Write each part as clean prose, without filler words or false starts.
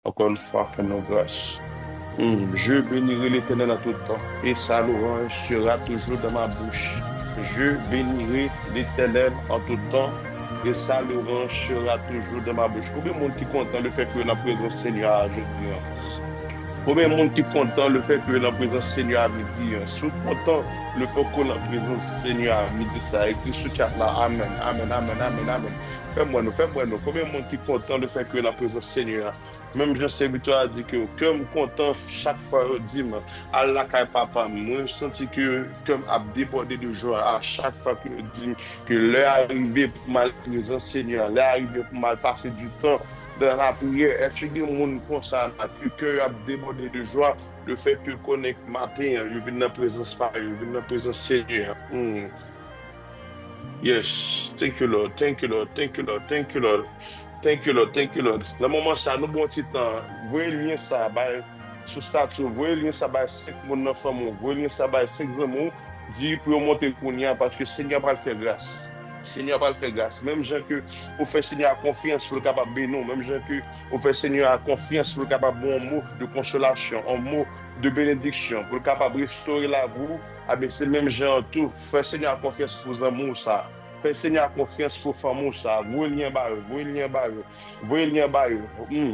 Encore une fois, fais-nous grâce. Je bénirai l'Éternel en tout temps, et sa louange sera toujours dans ma bouche. Je bénirai l'Éternel en tout temps, et sa louange sera toujours dans ma bouche. Combien de monde qui est content le fait que la présence du Seigneur je dis, hein? Combien de monde qui est content le fait que la présence du Seigneur à midi, hein? Si vous êtes content le fait que la présence du Seigneur à midi, ça écrit sur le chat là, Amen, Amen, Amen, Amen, Amen. Fais-moi nous. Combien de monde qui est content le fait que la présence du Seigneur, même Jean Serviteur a dit que comme content chaque fois, dit, Allah kay papa, moi, je sens que comme a débordé de joie à chaque fois que dit que l'heure arrivée pour mal présence Seigneur, l'heure arrivée pour mal passer du temps dans la prière. Est-ce que le monde comme ça, que cœur a débordé de joie, le fait que connecte matin, je viens dans la présence par je viens dans la présence Seigneur. Yes, thank you Lord, thank you Lord, thank you Lord, thank you Lord. Thank you, Lord. Thank you, Lord. Dans le moment, ça, nous bon petit temps. Voyez lien ça, sous statut. Voyez lien ça, 5 mon enfant, voyez lien ça, 5 vraiment. Dis pour monter pour nous, parce que le Seigneur va le faire grâce. Le Seigneur va le faire grâce. Même gens que vous faites Seigneur confiance pour le capable de nous. Même gens que vous faites Seigneur confiance pour le capable de un mot de consolation, un mot de bénédiction, pour le capable de restaurer la vous. Ah, mais c'est même gens tout. Faites Seigneur confiance pour vos amours, ça. Fais Seigneur confiance pour famille ça. Voyez lien barre, voyez lien barre, voyez lien barre.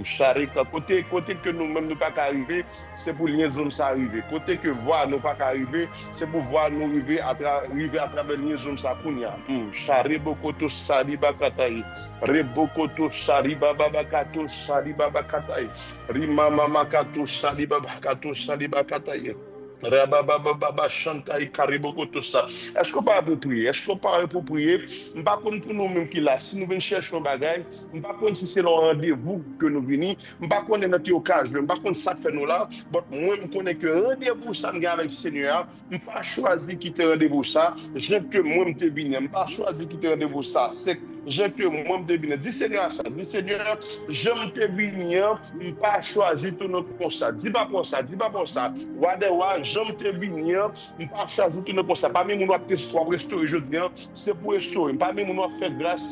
Charika côté que nous même nous pas arriver, c'est pour lien zone ça arriver. Côté que voir nous pas arriver, c'est pour voir nous arriver à travers lien zone ça kounya. Charibokoto sariba katai. Rebokoto sariba babakato sariba bakatai. Rima mama kato sariba bakato sariba katai. Rabababa chantaï karibokotosa. Est-ce qu'on parle pour prier? Est-ce qu'on parle pour prier? Je ne sais pas pour nous-mêmes qui là. Si nous venons chercher un bagage, je ne sais pas si c'est le rendez-vous que nous venons. Je ne sais pas notre occasion. Je ne sais pas ça fait nous là. Mais moi, je connais que rendez-vous ça me avec le Seigneur. Je ne pas choisi quitter rendez-vous ça. J'aime que moi, je venu. Je ne pas choisi quitter rendez-vous ça. C'est j'aime que moi, je venu. Dis Seigneur ça. Dis Seigneur, j'aime te venir. Je ne pas choisi tout notre pour ça. Dis pas pour ça. Dis pas pour ça. J'aime te venir, je ne pas choisir tout comme ça. Pas même mon pour restaurer, je dis, c'est pour restaurer. Pas même mon faire grâce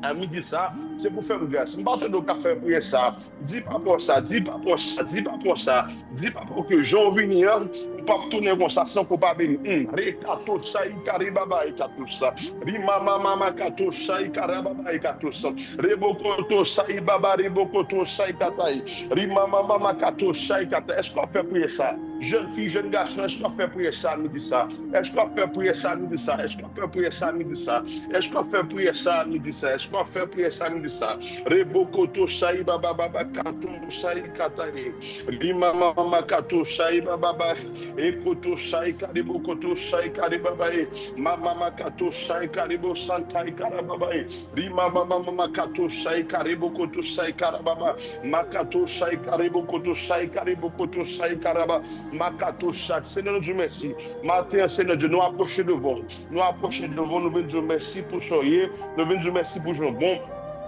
à midi ça, c'est pour faire grâce. Je ne pas de faire pour ça. Dis pas pour ça, dis pas pour ça, dis pas pour ça. Dis pas pour que j'en vienne, pas tourner comme ça sans qu'on pas venir. Rekato sai karibaba ekato ça. Rima mama kato sai karababa ekato ça. Rebokoto sai baba rebokoto sai katai. Rima mama kato sai katai. Est-ce qu'on fait prier ça? Jeune fille, jeune garçon, est-ce qu'on fait prier ça, midi ça? Est-ce qu'on fait prier ça, midi ça? Est-ce qu'on fait prier ça, midi ça? Est-ce qu'on fait prier ça, midi ça? Est-ce qu'on fait prier ça, midi ça? Rebokoto sai baba baba kato sai katai. Rima mama kato sai baba. Ekoto shai karibo koto shai karibabae. Mama kato shai karibo santai karababae. Rima mama kato shai karibo koto shai karababa. Makato shai karibo koto shai karibo koto shai karaba. Makato shai. Seigneur Dieu merci. Matin, Seigneur Dieu, nous approcher devant. Nous approcher devant. Nous venons Dieu merci pour soyez. Nous venons Dieu merci pour jouer bon.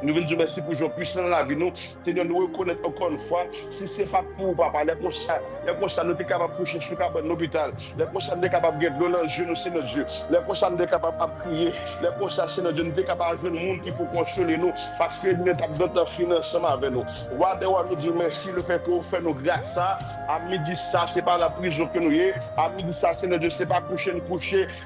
Nous venons dire merci pour Jean puissant dans la vie. Nous, Seigneur, nous reconnaître encore une fois, si ce n'est pas pour papa, les constats, nous sommes capables de coucher sur l'hôpital, les constats, nous sommes capables de guérir dans le genou, Seigneur Dieu, les constats, nous sommes capables de prier, les constats, Seigneur Dieu, nous sommes capables de jouer le monde qui peut consoler nous, parce que nous sommes dans notre financement avec nous. Nous disons merci, le fait que vous faites nous grâce à midi, ça, ce n'est pas la prison que nous y est, à midi, ça, Seigneur Dieu, ce n'est pas coucher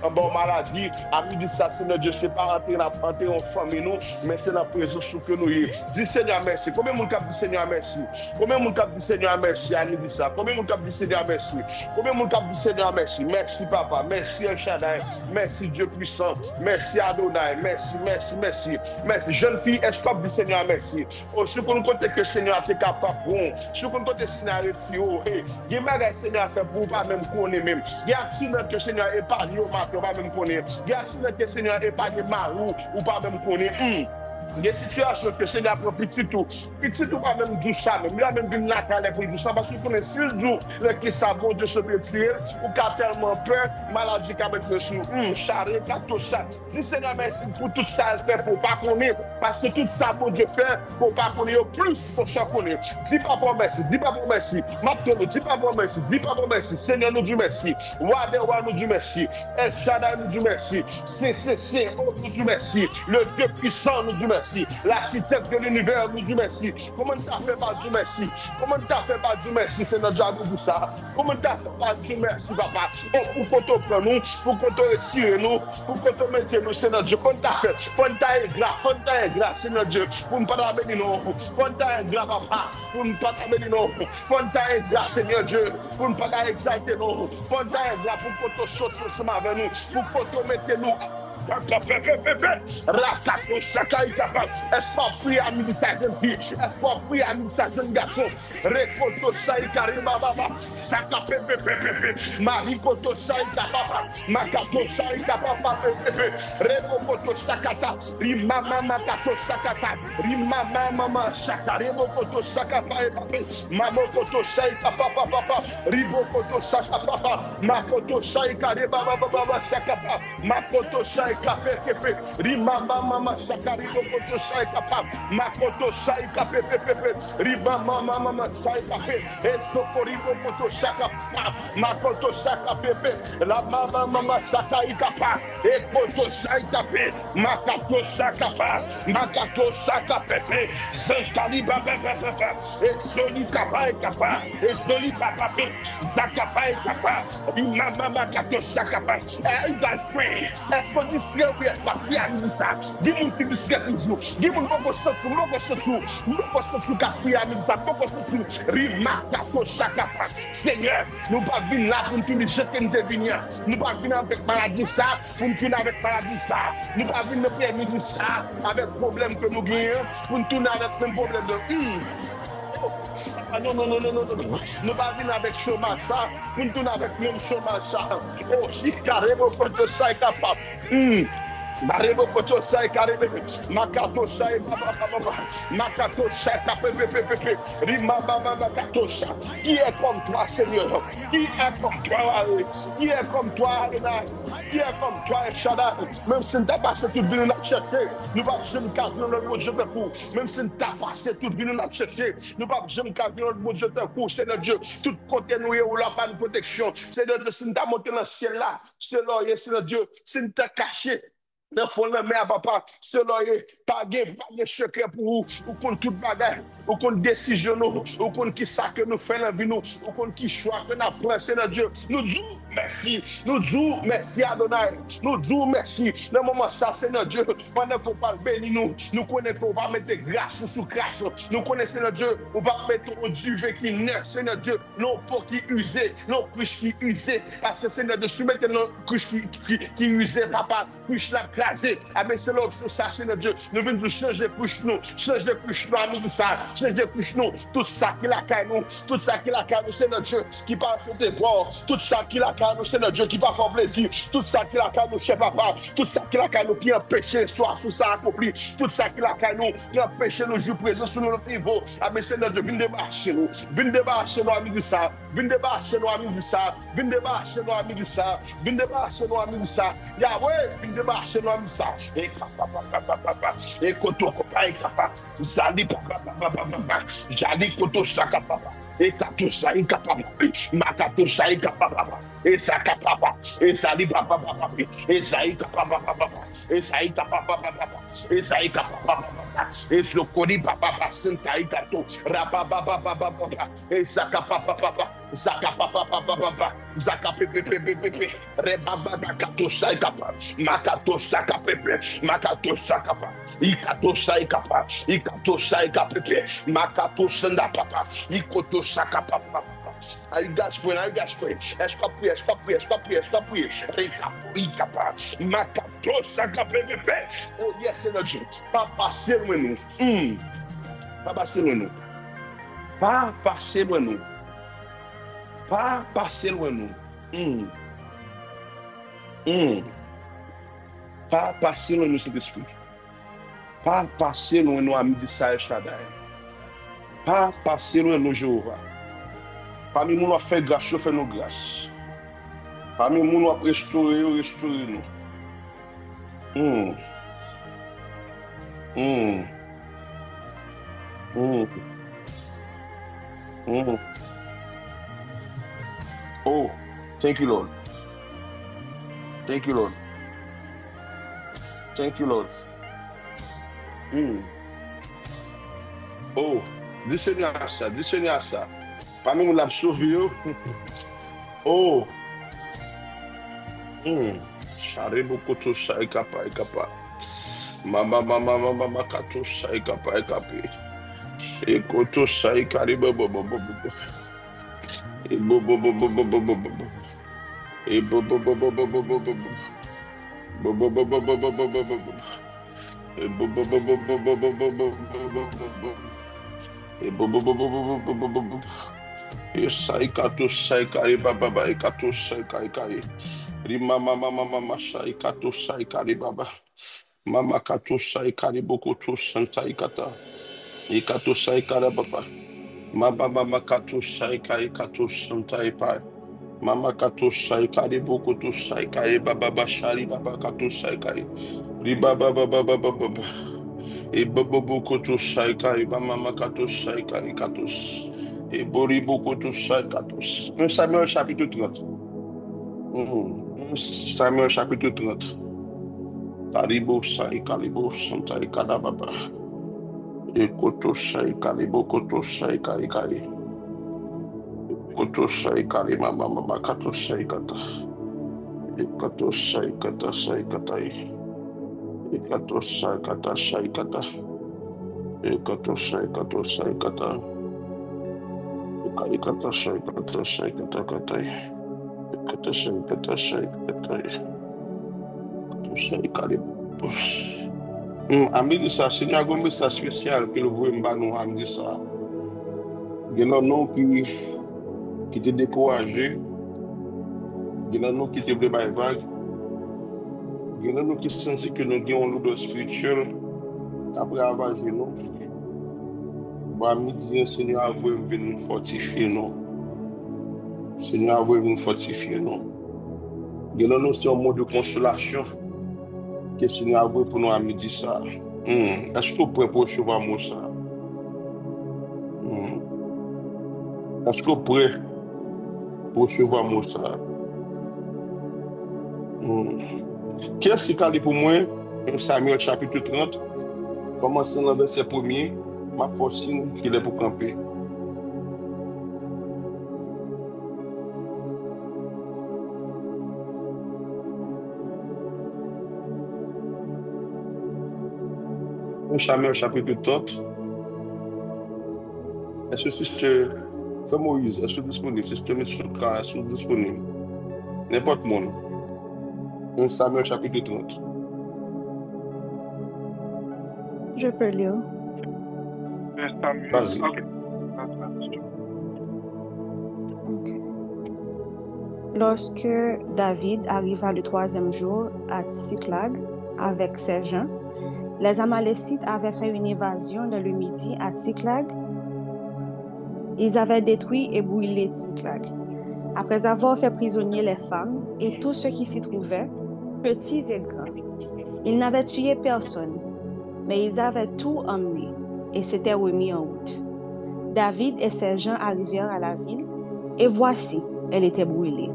en bonne maladie, à midi, ça, Seigneur Dieu, ce n'est pas rentrer en famille, nous, mais c'est la prison sous que nous y. Dis Seigneur merci. Combien de monde dit Seigneur merci? Combien de monde dit Seigneur merci à nous dit ça? Combien de monde dit Seigneur merci? Combien de monde dit Seigneur merci? Merci papa, merci El Shaddai, merci Dieu puissant, merci Adonai, merci, merci, merci, merci. Jeune fille, est-ce que dit Seigneur merci? Oh, si vous comptez que le Seigneur est capable, bon, si vous comptez que le Seigneur est si haut, il y a des Seigneur fait pour pas même connaître même. Il y a accident que le Seigneur épargne au matin, pas même connaître. Il y a accident que le Seigneur épargne marou ou pas même connaître. Il y a des situations que le Seigneur prend petit tout pas même du ça, même là même d'une natale pour du ça, parce que vous connaissez 6 jours, le qui savent de se méfier, ou qui a tellement peur, maladie qui a mettre dessus, charré, tout ça. Dis Seigneur merci pour tout ça, elle fait pour pas connaître, parce que tout ça, bon Dieu fait, pour pas connaître, plus faut ça connaître. Dis pas pour merci, dis pas pour merci, maintenant, dis pas pour merci, dis pas pour merci, Seigneur nous dit merci, Wadewa nous dit merci, El Shaddai nous dit merci, c'est, oh nous dit merci, le Dieu puissant nous dit merci. merci. L'architecte de l'univers, nous disons merci. Comment t'as fait pas Dieu merci? Comment t'as fait pas Dieu merci, Seigneur Dieu, pour ça? Comment t'as fait pas Dieu merci, papa? Pour qu'on te prenne nous, pour qu'on te retire nous, pour qu'on te mette nous, Seigneur Dieu. Comment t'as fait? Quand t'as ingrat, Seigneur Dieu, pour ne pas t'amener nous. Quand t'as ingrat, papa, pour ne pas t'amener nous. Quand t'as ingrat, Seigneur Dieu, pour ne pas exalter nous. Quand t'as ingrat, pour qu'on te sorte ensemble avec nous, pour qu'on te mette nous. Rakato Sakai Kappa, espoir free à midi sa jeune fille, espoir free à midi sa jeune garçon, Rekoto Saika Baba, Saka Pepe, Marikoto Saika Papa, Makato Saika Papa Pepe, Rekoto Sakata, Rimama Makato Sakata, Rimama Mama Saka, Rekoto Sakata, Mamokoto Saika Papa, Ribokoto Saka Papa, Makoto Saika Baba Sakapa, Makoto Saika Pepe, Rimama Mama Sakari Bokoto Saika Papa, Makoto Saika Pepe, Rimama Mama Saika Pepe, Esokori Bokoto Saka Papa, Makoto Saka Pepe, La Mama Sakaika Papa, Ekoto Saika Pepe, Makato Saka Papa, Makato Saka Pepe, Sankari Baba, Esoli Kapai Kapa, Esoli Papa, Zakapa Kapa, Rimama Makato Saka Papa. You guys pray. That's what this year we are inside. Give me to this get with you. Give me Moko Sotu, Capri Amisa, Moko Sotu, Rimaka Shakapa. Seigneur, nous pas venir là pour nous jeter des vignes. Nous pas venir avec maladie ça, pour nous tourner avec maladie ça. Nous pas venir nous permettre ça avec problème que nous gagnons, pour nous tourner avec le problème de non. Nous pas venir avec chômage ça, pour nous tourner avec même chômage ça. Oh, carrément, pour te ça est capable. Marebo koto sai karebe makato sai baba makato sai pepe rima baba makato sai. Qui est comme toi, Seigneur? Qui est comme toi? Qui est comme toi, Adonai? Qui est comme toi, Shaddai? Même si t'as passé toute vie nous chercher, nous pas jamais casser notre bon Dieu de coup. Même si t'as passé toute vie nous chercher, nous pas jamais casser notre bon Dieu de coup. Seigneur Dieu, tout côté nous est où la pas de protection. Seigneur Dieu, si t'as monté dans le ciel là, Seigneur Dieu, si t'as caché. Dans le fond, mais papa, cela est pas de secret pour vous, ou qu'on tout bagarre, ou qu'on décision, ou qu'on qui ça que nous faisons dans la vie, ou qu'on qui choix que nous prenons, Seigneur Dieu. Nous disons merci, nous disons merci Adonai, nous disons merci. Dans le moment ça, Seigneur Dieu, pendant qu'on parle béni nous, nous connaissons qu'on va mettre grâce sous grâce, nous connaissons, Seigneur Dieu, on va mettre au duvet qui neuf, Seigneur Dieu, non pour qui usé, non couche qui usé, parce que Seigneur Dieu, si mettez nos couche qui usé, papa, couche la ah ben c'est l'option ça, Seigneur Dieu. Nous venons de changer couche nous, changer couche nous, amis ça, changer couche nous, tout ça qui la caille nous, tout ça qui la caille nous, Seigneur Dieu, qui parle sur tes bords, tout ça qui la caille nous, Seigneur Dieu, qui va faire plaisir, tout ça qui la caille nous, chef papa, tout ça qui la caille nous, qui empêche l'histoire, tout ça accompli, tout ça qui la caille nous, qui empêche nous jouer présent sur notre niveau. Ah ben Seigneur Dieu, viens débarrasser nous, amis ça, viens débarrasser nous, amis ça, viens débarrasser nous, amis ça, viens débarrasser nous, amis ça, Yahweh, viens débarrasser nous, amis ça. Et koto kopa et kapa zali papa jali koto saka papa et kato sai kapa makato sai kapa et saka papa et zali papa et sai kapa et sai kapa et sai kapa et sokoni papa sentai kato rapa papa et saka papa Zaka papa, Zaka pepe, Rebaba Kato Saikapa, Makato Saka pepe, Makato Sakapa, Ikato Saikapa, Ikato Saika pepe, Makato Sanda papa, Ikoto Saka papa. Aí gaspou. Est-ce qu'on prie? Recapa, Makato Saka pepe. Oh yes, Seigneur Dieu. Pas passer loin nous. Pas passer loin nous. Pas passer loin nous. Pas passer loin nous. Pas passer loin nous, Saint-Esprit. Pas passer loin nous, ami de Saïd Shaddai. Pas passer loin nous, Jéhovah. Parmi nous, on fait grâce, fait nos grâces. Parmi nous, on restaurer nous. Oh, thank you, Lord. Thank you, Lord. Thank you, Lord. Hmm. Oh, dis à ça. Parmi nous, l'a sauvé. Oh, hmm. Sharibu kutu saikapa ikapa. Mama katu saikapa ikapi. Ekoto saikari bo. Ebo bo. Ebo bo. Bo. Ebo bo. Ebo. Saikato saikari baba ikato saikari. Rima mama saikato saikari baba. Mama kato saikari bokoto santaikata. Ikato saikara baba. Mama kato saikari kato santaipa. Mama kato saikari bokoto saikari baba bashari baba kato saikari. Riba baba. E baba bokoto saikari mama kato saikari katos. Et Boribo tout ça, 14. 1 Samuel chapitre 30. 1 Samuel chapitre 30. Karibo sai kalibo santai kadababa. Et koto sai kalibo koto sai kai kai. Koto sai kalima mama kato sai kata. Et kato sai kata sai katai. Et kato sai kata sai kata. Et kato sai kata. Kai kata sai kata katai. Kata sai katai. Ami di sa, se nyago mi sa spesyal ke lo vwe mba nou am di sa. Genan nou ki te dekouraje, genan nou ki te vle bay vague, genan nou ki sensi ke nou gen yon lodo spiritual, apre avaje nou. Ba mi diyen se nyo avwe mve nou fortifiye nou. Se nyo avwe mve nou fortifiye nou. Genan nou se yon mod de konsolasyon. Que se nous avons pour nous à midi ça. Est-ce que vous pouvez pour recevoir moi ça? Est-ce que vous pouvez pour recevoir moi ça? Qu'est-ce qui est pour moi? Samuel chapitre 30, commençons dans le verset 1er, ma force qu'il est pour camper. Samuel chapitre 30. Est-ce que c'est Moïse, est-ce que disponible? Sister Mitsuka, est-ce que disponible? N'importe monde. Samuel chapitre 30. Je peux lire. Vas-y. Okay. Lorsque David arriva le 3e jour à Tsiklag avec ses gens, les Amalécites avaient fait une évasion dans le midi à Tsiklag. Ils avaient détruit et brûlé Tsiklag. Après avoir fait prisonnier les femmes et tous ceux qui s'y trouvaient, petits et grands, ils n'avaient tué personne, mais ils avaient tout emmené et s'étaient remis en route. David et ses gens arrivèrent à la ville, et voici, elle était brûlée.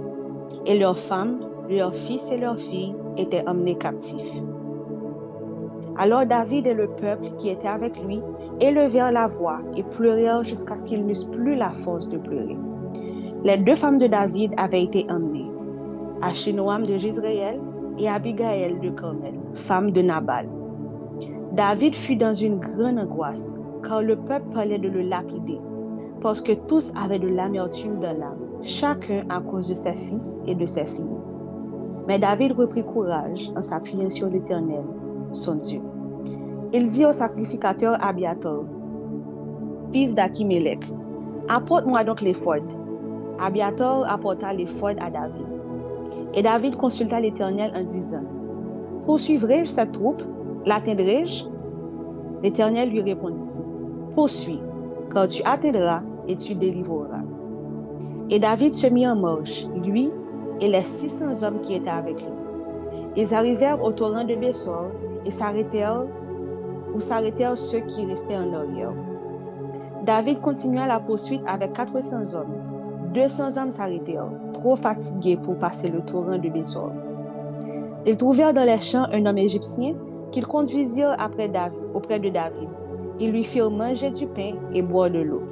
Et leurs femmes, leurs fils et leurs filles étaient emmenés captifs. Alors David et le peuple qui était avec lui élevèrent la voix et pleurèrent jusqu'à ce qu'ils n'eussent plus la force de pleurer. Les 2 femmes de David avaient été emmenées, Achinoam de Jezréel et Abigaël de Carmel, femme de Nabal. David fut dans une grande angoisse, car le peuple parlait de le lapider, parce que tous avaient de l'amertume dans l'âme, chacun à cause de ses fils et de ses filles. Mais David reprit courage en s'appuyant sur l'Éternel, son Dieu. Il dit au sacrificateur Abiathar, fils d'Achimélec, apporte-moi donc l'éphod. Abiathar apporta l'éphod à David. Et David consulta l'Éternel en disant, poursuivrai-je cette troupe? L'atteindrai-je? L'Éternel lui répondit, poursuis, car tu atteindras et tu délivreras. Et David se mit en marche, lui et les 600 hommes qui étaient avec lui. Ils arrivèrent au torrent de Bessor et s'arrêtèrent ceux qui restaient en arrière. David continua la poursuite avec 400 hommes. 200 hommes s'arrêtèrent, trop fatigués pour passer le torrent de Bessor. Ils trouvèrent dans les champs un homme égyptien qu'ils conduisirent auprès de David. Ils lui firent manger du pain et boire de l'eau.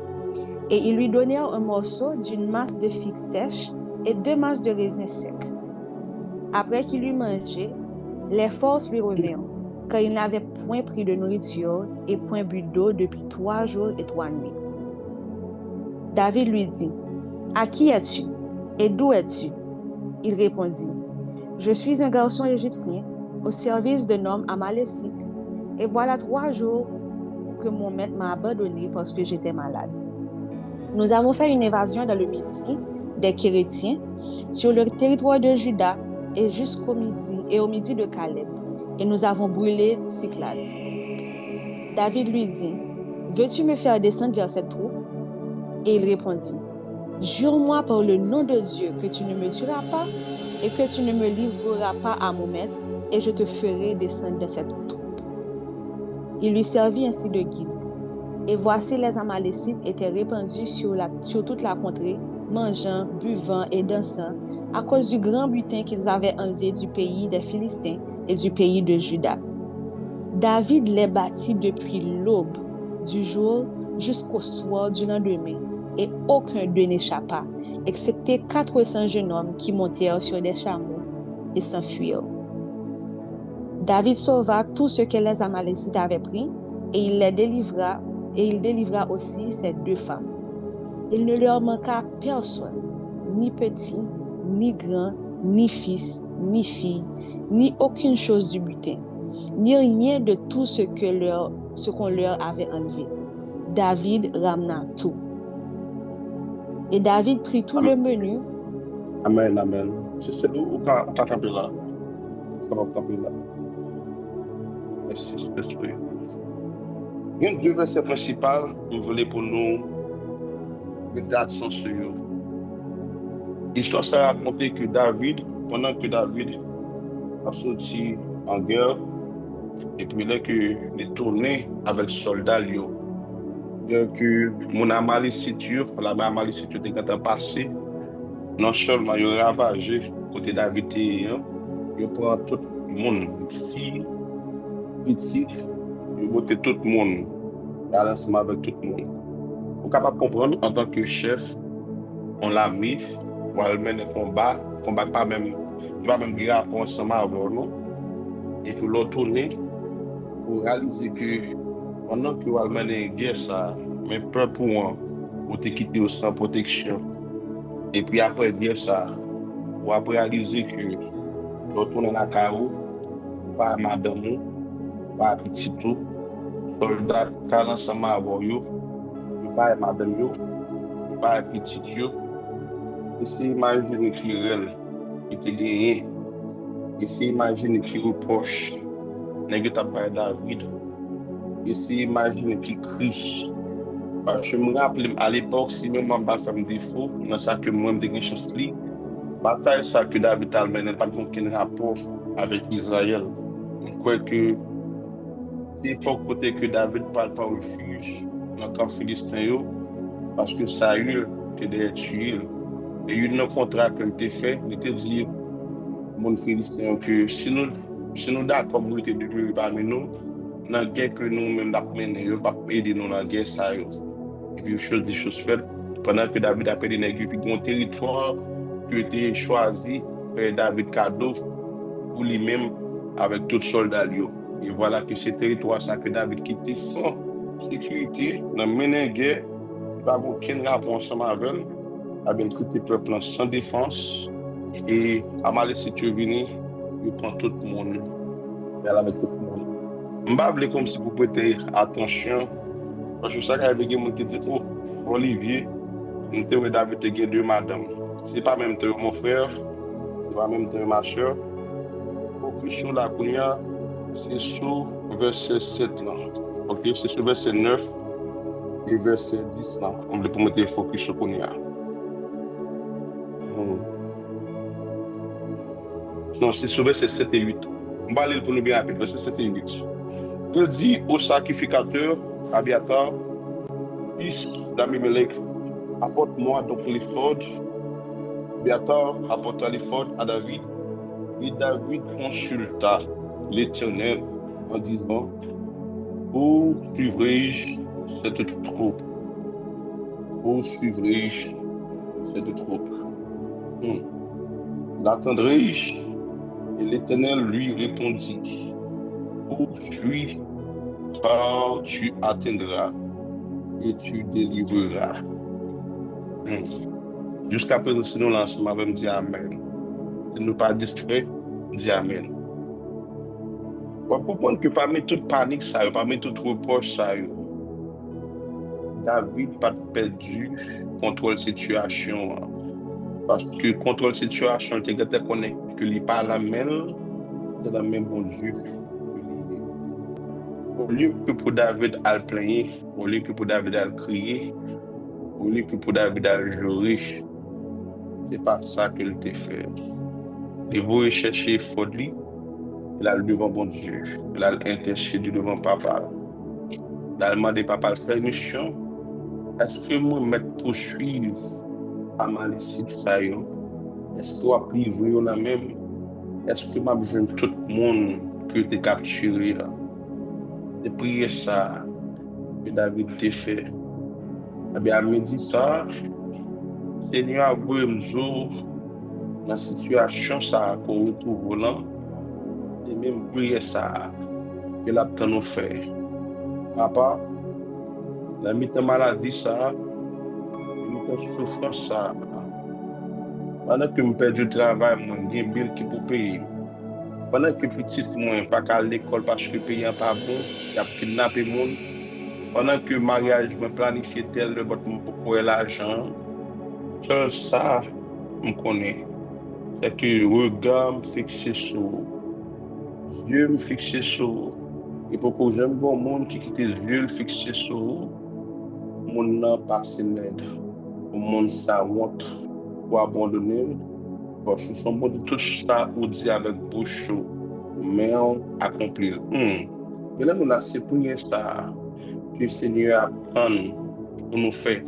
Et ils lui donnèrent un morceau d'une masse de figues sèches et 2 masses de raisins secs. Après qu'il eut mangé, les forces lui revinrent, car il n'avait point pris de nourriture et point bu d'eau depuis 3 jours et 3 nuits. David lui dit, « À qui es-tu? Et d'où es-tu? » Il répondit, « Je suis un garçon égyptien au service d'un homme amalécite, et voilà 3 jours que mon maître m'a abandonné parce que j'étais malade. Nous avons fait une évasion dans le midi des Kérétiens sur le territoire de Juda et jusqu'au midi et au midi de Caleb, et nous avons brûlé Tsiklag. » David lui dit, « Veux-tu me faire descendre vers cette troupe? » Et il répondit, « Jure-moi par le nom de Dieu que tu ne me tueras pas et que tu ne me livreras pas à mon maître, et je te ferai descendre de cette troupe. » Il lui servit ainsi de guide. Et voici les Amalécites étaient répandus sur toute la contrée, mangeant, buvant et dansant, à cause du grand butin qu'ils avaient enlevé du pays des Philistins et du pays de Juda. David les battit depuis l'aube du jour jusqu'au soir du lendemain, et aucun d'eux n'échappa, excepté 400 jeunes hommes qui montèrent sur des chameaux et s'enfuirent. David sauva tout ce que les Amalécites avaient pris, et il délivra aussi ses 2 femmes. Il ne leur manqua personne, ni petit, ni grand, ni fils, ni fille, ni aucune chose du butin, ni rien de tout ce qu'on leur avait enlevé. David ramena tout. Et David prit tout le menu. Amen, amen. C'est où on t'a campé là? On va camper là. Merci, Saint-Esprit. Il y a 2 versets principaux que je voulais pour nous regarder sur eux. L'histoire, ça racontait que David, pendant que David a sorti en guerre, et puis là, qu'il est tourné avec soldats, que mon amaléciture, la amaléciture était passée, non seulement il a ravagé côté David, il prend tout le monde, filles, petits, il botte tout le monde, à l'ensemble avec tout le monde. On est capable de comprendre en tant que chef, on l'a mis, on a mené combat pas même, il va même dire ensemble avant nous, et pour le tourner, pour réaliser que pendant que on a mené une guerre, ça, mais peur pour moi, pour te quitter sans protection. Et puis après guerre, ça, on a réalisé que on tourne dans la carreau, pas madame, pas petit tout, soldat, t'as ensemble avant yo, pas madame yo, pas petit yo. Et c'est imaginer qui réel, qui te gagné. Et c'est imaginer qui reproche, n'est-ce pas David. Et c'est imaginer qui crie. Parce que je me rappelle à l'époque, si même on va faire un défaut, dans ça que moi, je suis chance de bataille, ça que David a mené, pas aucun rapport avec Israël. Je crois que c'est pas côté que David parle pas refuge dans le camp philistin, parce que Saül était tué. Et il y a un contrat qui a été fait, il était dit, mon philistin, que si nous d'accord pour être demeurer parmi nous, dans la guerre que nous-mêmes avons menée, il va aider nous dans la guerre. Ça, et puis, des choses faites. Pendant que David a perdu les puis un territoire qui a été choisi par David cadeau pour lui-même avec tous les soldats. Et voilà que ce territoire ça que David quittait sans sécurité, dans la guerre, il n'y a aucun rapport ensemble avec elle, avec tout le peuple sans défense. Et Amalécite est venu, il prend tout le monde. Et elle avec tout le monde. Je ne sais pas comme si vous prêtez attention. Parce que ça, il y a des gens qui disent, oh, Olivier, nous avons David et 2 madames. Ce n'est pas même mon frère, ce n'est pas même ma soeur. Focus sur la première, c'est sur verset 7 là. Ok, c'est sur verset 9 et verset 10 là. On peut mettre le focus sur la première. Non, c'est sur verset 7 et 8. On va aller pour nous bien rapide, verset 7 et 8. Il dit au sacrificateur, Abiatar, fils d'Abimelech, apporte-moi donc l'éphod. Abiatar apporta l'éphod à David. Et David consulta l'Éternel en disant, où suivrai-je cette troupe? Où suivrai-je cette troupe? L'attendrai-je? Et l'Éternel lui répondit, où suis, car tu atteindras et tu délivreras. Jusqu'à présent, si nous lançons, on va me dire Amen. Si nous pas distrait, dis Amen. On va comprendre que parmi toute panique, ça, parmi toute reproche, ça, David n'a pas perdu contrôle situation. Parce que contrôle situation, tu connais que il pas la même, c'est la même bon Dieu. Au lieu que pour David à le plaigner, au lieu que pour David à le crier, au lieu que pour David à le jurer, c'est pas ça qu'il t'a fait. Il va chercher Fodli, il a le devant bon Dieu, il a l'intercédé devant papa. Il a demandé papa, frère mission, est-ce que moi me poursuivre à malicite ça yo? Est-ce que moi priver on a même? Est-ce que m'a besoin tout le monde que tu capturé là? C'est prier ça que David t'a fait. Eh bien, me dit ça, Seigneur a voulu me dire dans la situation ça qu'on retrouve là, et même prier ça que l'a nous fait. Papa, la mi maladie ça, la mi souffrance ça. Pendant que je perds du travail, moi, j'ai un bill qui pour payer. Pendant que petit, moi, pas qu'à l'école parce que payer pas bon, il a kidnappé mon. Pendant que le mariage me planifié tel de votre pour l'argent, seul ça, je connais. C'est que le regard me fixe sur Dieu me fixe sur. Et pour que j'aime bon monde qui quitte les yeux, fixé sur mon n'a pas l'aide. Le monde ça honte pour abandonner. Parce que son bon de tout ça, ou dit avec bouche, mais on accomplit. Mais là, nous avons c'est pour ça que le Seigneur apprend pour nous faire.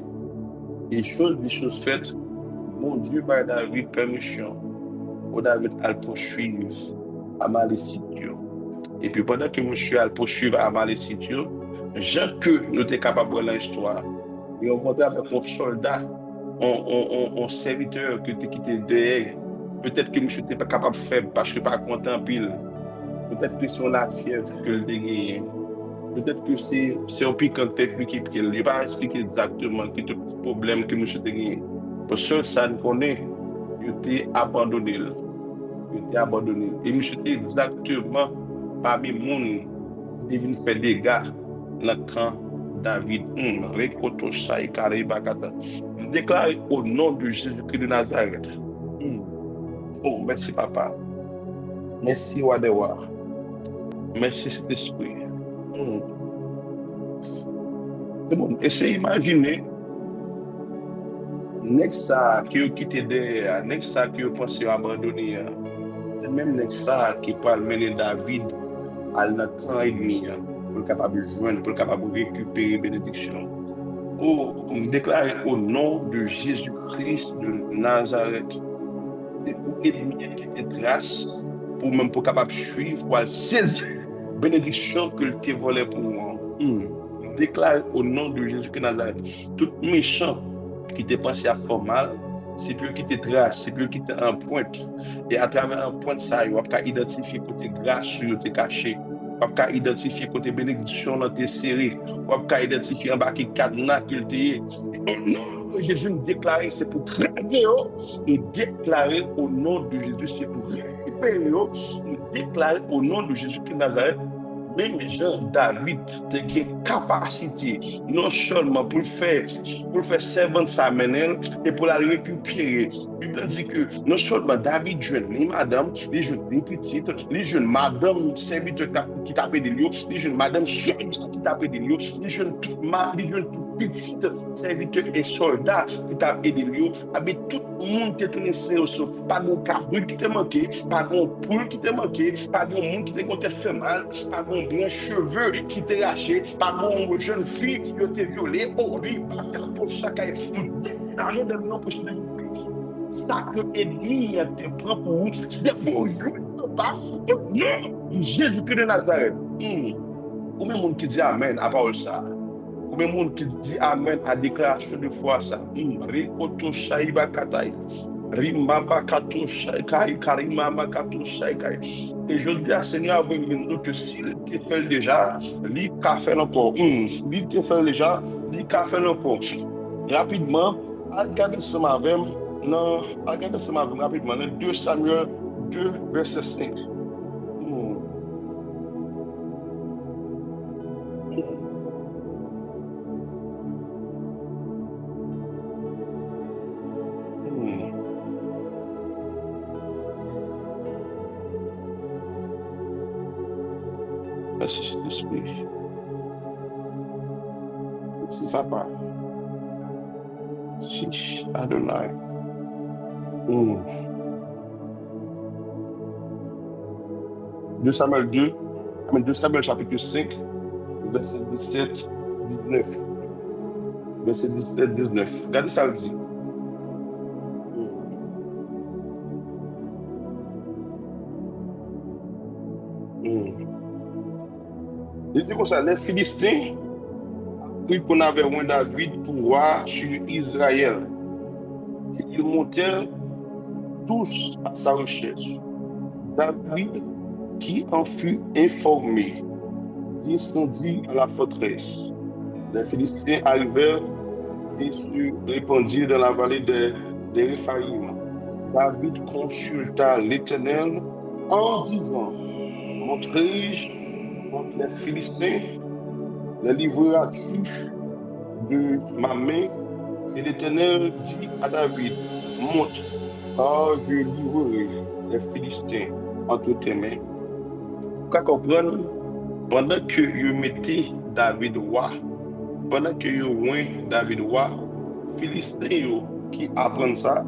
Et des choses faites, bon Dieu, par David, permission, pour David à le poursuivre à Malécite. Et puis pendant que monsieur a le poursuivre à Malécite, Jean que nous sommes capables de l'histoire, et on rentre avec un soldat, un serviteur que tu quitté derrière. Peut-être que monsieur n'était pas capable de faire parce que pas content pile. Peut-être que c'est la fièvre que le gagné. Peut-être que c'est un piquant que tu expliqué, qu'il n'a pas expliqué exactement quel est le problème que monsieur a gagné. Parce que ça nous connaît, il était abandonné. Il était abandonné. Et monsieur était exactement parmi les gens qui devaient faire des dégâts dans le camp David. Déclare au nom de Jésus-Christ de Nazareth. Oh, merci papa. Merci Wadewa. Merci Saint-Esprit. C'est bon, essayez d'imaginer. Next ça qui a quitté derrière, next ça qui a pensé à abandonner. C'est même next ça qui peut mener David à notre camp ennemi pour le capable de joindre, pour le capable de récupérer bénédiction. Oh, on déclare au nom de Jésus-Christ de Nazareth. C'est pour l'ennemi qui te trace, pour même pour capable de suivre, pour saisir bénédiction que tu volé pour moi. Déclare au nom de Jésus-Christ de Nazareth. Tout méchant qui te pensé à faire mal, c'est plus qui te trace, c'est plus qui te emprunte. Et à travers un point de ça, on va identifier côté grâce sur te caché. On va identifier côté bénédiction dans tes séries. On va identifier un bas qui cadenas qu'il te non, Jésus nous déclare, c'est pour craser, nous déclarer au nom de Jésus, c'est pour récupérer, nous déclarer au nom de Jésus-Christ de Nazareth. Même Jean David a une capacité non seulement pour faire servant sa menelle et pour la récupérer. La Bible dit que non seulement David jeune, ni madame, les jeunes ni petite, les jeunes madame serviteur qui t'a aidé lui, les jeunes madame soldat qui t'a aidé lui, les jeunes tout petite serviteur et soldat qui t'a aidé lui, avec tout le monde qui est tourné sauf pas mon cabri qui t'a manqué, pas mon poule qui t'a manqué, pas mon monde qui t'a fait mal, pas mon grand cheveux qui t'est lâché, par mon jeune fille qui t'a violé, oh oui, pas pour ça nous déclarons dans le nom de ça que l'ennemi te prend pour vous, c'est pour jouer pas au nom de Jésus-Christ de Nazareth. Combien de monde qui dit Amen à parole ça? Combien de monde qui dit Amen à déclaration de foi ça? Rikoto Shaiba Katai. Rimaba Kato Shaikai, Karimama Kato Shaikai. Et je dis à Seigneur, nous que s'il te fait déjà, lui qu'a fait encore. S'il te fait déjà, lui qu'a fait encore. Rapidement, regardez ce matin, non, regardez ce matin rapidement, dans 2 Samuel 2, verset 5. Hmm. Hmm. Merci, Saint-Esprit. Merci, Papa. Chiche, Adonai. Hmm. 2 Samuel 2, 2 Samuel chapitre 5, verset 17, 19. Verset 17, 19. Regardez ça le dit. Hmm. Hmm. Il dit comme ça, les Philistins, apprirent qu'on avait loin David pour voir sur Israël. Et ils montèrent tous à sa recherche. David, qui en fut informé, descendit à la forteresse. Les Philistins arrivèrent et se répandirent dans la vallée des Réphaïm. David consulta l'Éternel en disant, montrerai-je contre les Philistins, les livreras-tu de ma main? Et l'Éternel dit à David, monte, car je livrerai les Philistins entre tes mains. Pour comprendre, pendant que je mettais David roi, pendant que je oint David roi, Philistins qui apprennent ça,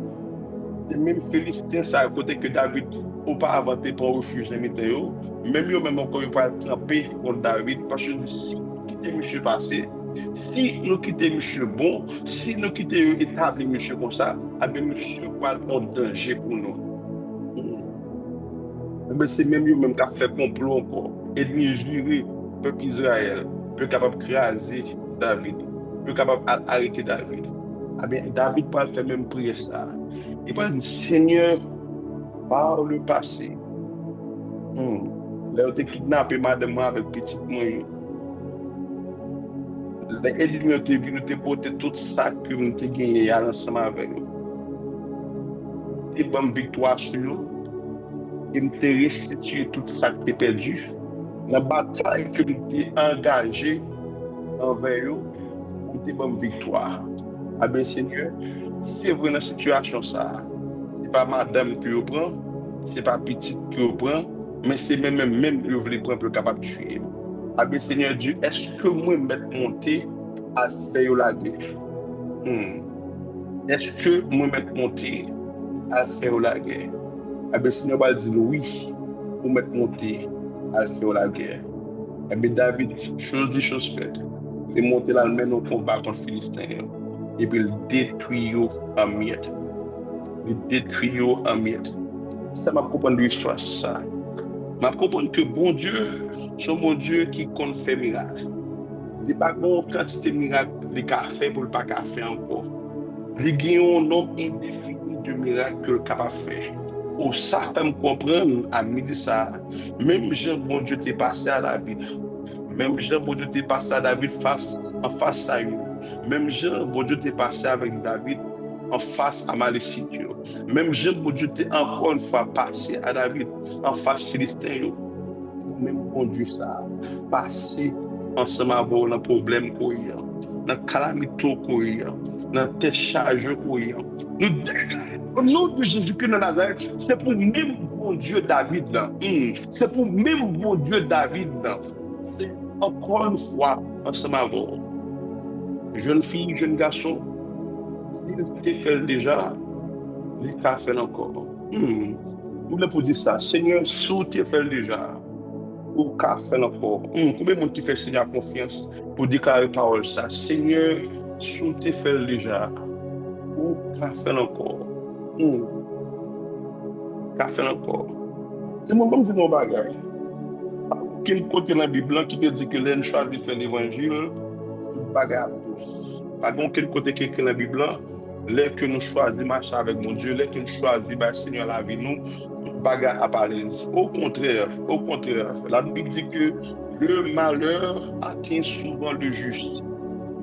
c'est même Philistins, ça à côté que David auparavant était pour refuge dans eux, même eux même encore ils pas tremper contre David parce que si nous quittons monsieur passé, si nous quittons monsieur bon, si nous quittons établi monsieur comme ça, eh bien monsieur va en danger pour nous. Mais c'est même eux même qui a fait complot encore, ennemi juré, peuple Israël, peu capable de craser David, peu capable d'arrêter David. Eh bien David pas faire même prière ça. Il va dire Seigneur, par le passé, là, on t'a kidnappé madame avec petite moyen. Les ennemis ont été venus te porter tout ça que nous avons gagné ensemble avec eux. Et bonne victoire sur eux. Et nous avons restitué tout ça que tu as perdu. La bataille que nous avons engagée envers eux, nous avons bonne victoire. Ah bien, Seigneur, c'est vrai dans la situation ça. Ce n'est pas madame qui vous prend, ce n'est pas petite qui vous prend, mais c'est même vous voulez prendre pour capable de tuer. Ah bien, Seigneur Dieu, est-ce que moi je vais monter à faire la guerre? Est-ce que moi je vais monter à faire la guerre? Ah bien, Seigneur va dire oui, vous me monter à faire la guerre. Eh bien, David, chose dit, chose faite. Il est monté là, le même combat contre les Philistins. Et puis, il détruit en miettes. Il détruit en miettes. Ça m'a compris l'histoire, ça. M'a compris que bon Dieu, c'est un bon Dieu qui compte faire miracle. Il n'y a pas une quantité de miracles qu'il a fait pour ne pas faire encore. Il y a un nombre indéfini de miracles qu'il est capable de faire. Ou ça fait me comprendre à midi ça. Même Jean, bon Dieu, t'est passé à David. Même Jean, bon Dieu, t'est passé à David en face à lui. Même Jean, bon Dieu, t'est passé avec David en face à Malécite. Même Jean, bon Dieu, t'est encore une fois passé à David en face Philistin. Même bon Dieu, ça passé ensemble avec un problème qu'on y a, dans la calamité qu'on y a, dans la tête chargée qu'on y a. Nous déclarons au nom de Jésus-Christ de Nazareth, c'est pour même bon Dieu David là. C'est pour même bon Dieu David là. C'est encore une fois ensemble avec vous. Jeune fille, jeune garçon, il te fait déjà, il t'a fait encore. Vous voulez pour dire ça, Seigneur, si tu fait déjà, ou qu'a fait encore. Combien de monde qui fait Seigneur confiance pour déclarer parole ça? Seigneur, si tu fait déjà, ou qu'a fait encore. Qu'a fait encore. C'est mon bon dire mon bagage. aucun côté dans la Bible qui te dit que l'un choisit de faire l'évangile, bagarre tous. Pas aucun côté qui écrit dans la Bible, là que nous choisissons de marcher avec mon Dieu, là que nous choisissons de Seigneur la vie, nous, bagarre à parler. Au contraire, la Bible dit que le malheur atteint souvent le juste,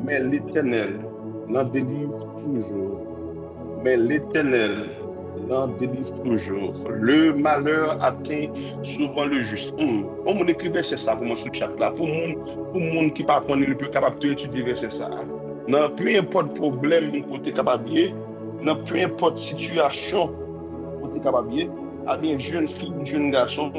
mais l'Éternel l'en délivre toujours. Mais l'Éternel l'en délivre toujours. Le malheur atteint souvent le juste. On m'a écrit verset ça pour moi sous le chat là. Pour monde qui pas connaît le plus capable d'étudier verset ça. Dans peu importe problème qu'on est capable de, dans peu importe situation qu'on est capable de, à bien jeune fille, jeune garçon,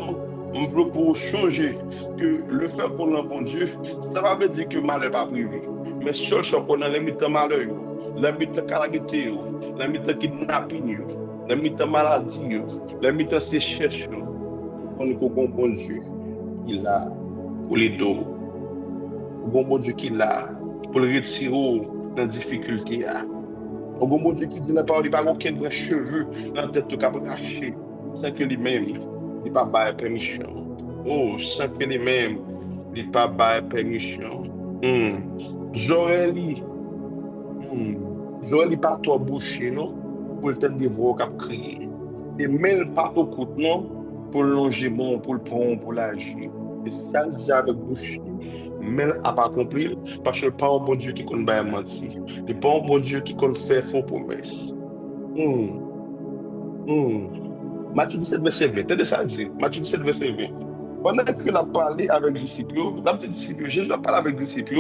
on veut pour changer que le fait qu'on a bon Dieu, ça va pas dire que malheur pas privé. Mais seul ce qu'on a les mitans malheur, les mitans calamité, les mitans kidnapping, les mitans maladie, les mitans sécheresse, on est qu'on bon Dieu il a pour les dos. Bon Dieu qui l'a pour le retirer dans la difficulté. Un bon Dieu qui dit la parole, il n'y a pas aucun cheveu dans la tête de cap caché, sans que lui-même, il n'a pas de permission. Oh, sans que lui-même, il n'a pas de permission. J'aurais dit pas toi boucher, non, pour le temps de voir cap crier. Et même pas au coup, non, pour le logement, pour le prendre, pour l'agir. Et ça, j'ai avec bouche. Mais à pas compris, parce que pas un bon Dieu qui connaît mentir. Et pas un bon Dieu qui connaît faire faux promesses. Matthieu 17, verset 20. T'as ça dit? Matthieu 17, verset 20. Pendant qu'il a parlé avec les disciples, la petite disciple, Jésus a parlé avec les disciples,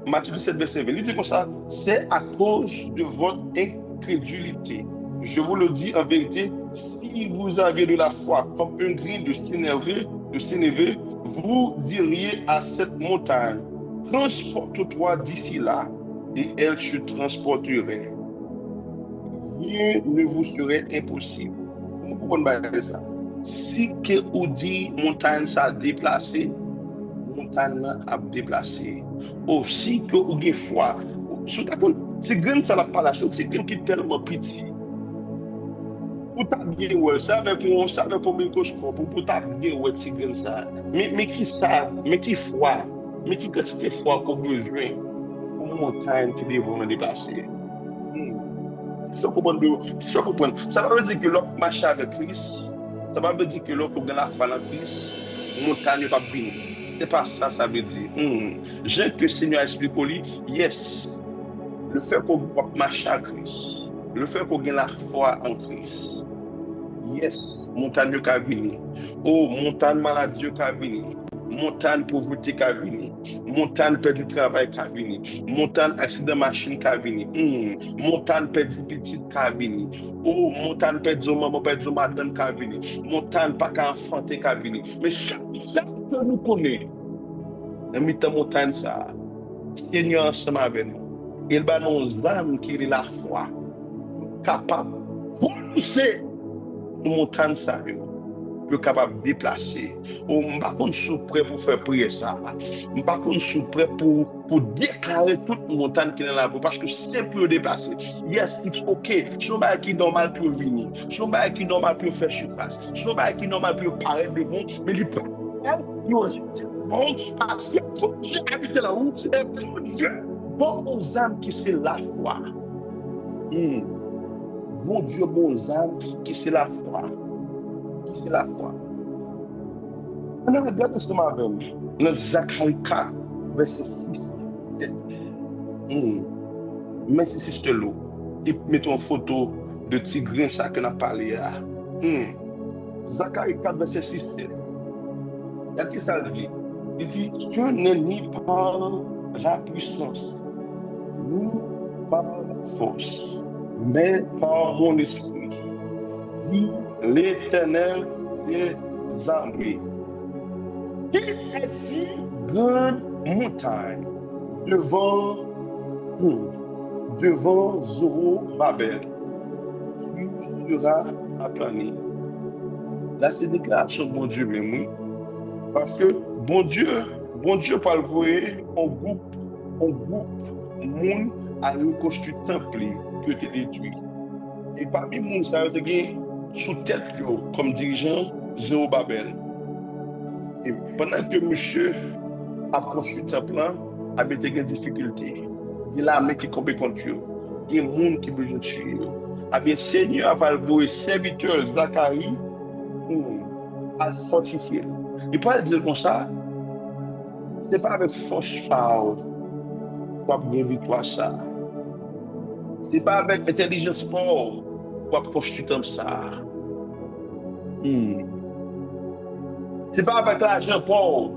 Matthieu 17, verset 20. Il dit comme ça, c'est à cause de votre incrédulité. Je vous le dis en vérité, si vous aviez de la foi comme un grain de sénévé, vous diriez à cette montagne, transporte-toi d'ici là, et elle se transporterait. Rien ne vous serait impossible. Pourquoi on va ça? Si que vous dit montagne ça déplacé, montagne a déplacé. Aussi que vous avez foi, c'est grand ça la parole, c'est grand qui est tellement petit. Pour t'habiller, ouais, ça avec pour microscope, pour t'habiller, ouais, c'est grand ça. Mais qui ça, mais qui foi, mais qui quantité foi qu'on a besoin pour montagne qui est vraiment déplacée. Ça comprendre. Ça veut dire que l'homme marche avec Christ. Ça veut dire que l'homme a la foi en Christ. Montagne ne va pas venir. C'est pas ça, ça veut dire. J'aime que le Seigneur explique pour lui. Yes. Le fait qu'on marche avec Christ. Le fait qu'on ait la foi en Christ. Yes. Montagne ne va venir. Oh, montagne maladie ne va venir. Montagne pauvreté qui a venu, montagne perdre du travail qui a venu, montagne accident machine qui a venu, montagne perdre petite qui a venu, oh montagne perdre maman perdre madame qui a venu, montagne pas qu'enfanter qui a venu. Mais ça que nous connaissons, dans mi-temps montagne ça, Seigneur ensemble avec nous, il va nous âmes qui est la foi, capable de pousser montagne ça. Capable de déplacer. Je ne suis pas prêt pour faire prier ça. Je ne suis pas prêt pour déclarer toute montagne qui est dans la voie parce que c'est pour déplacer. Yes, it's okay. Je ne pas qui est normal pour venir. Je ne pas qui est normal pour faire surface. Je ne pas qui est normal pour paraître devant. Mais il peut bon, parce que Dieu habite là-haut. Et bon Dieu, bon aux âmes qui c'est la foi. Bon Dieu, bon aux âmes qui c'est la foi. C'est la foi. On a regardé Testament avec nous. Dans Zacharie 4, verset 6. Mais si c'est l'eau. Et mettons une photo de tigre ça qu'on a parlé là. Zacharie 4, verset 6, 7. Qu'est-ce que ça dit? Il dit, Dieu n'est ni par la puissance, ni par la force, mais par mon esprit. Dit l'Éternel des armées. Qui est-il grande montagne devant Zorobabel qui sera aplani? Là, c'est déclaration de bon Dieu, mais oui. Parce que bon Dieu peut le voir en groupe, monde à reconstruire le temple qui a été détruit. Et parmi les gens, ça a été sous tête comme dirigeant Zorobabel. Et pendant que monsieur a construit un plan, a mis des difficultés. Il a mis qui compte contre eux. Il y a des gens qui besoin de tuer. Ah bien, Seigneur va le vouer serviteur Zacharie à fortifier. Il peut dire comme ça, ce n'est pas avec force power pour avoir victoire ça. Ce n'est pas avec intelligence fort pour construire comme ça. Ce n'est pas avec l'argent fort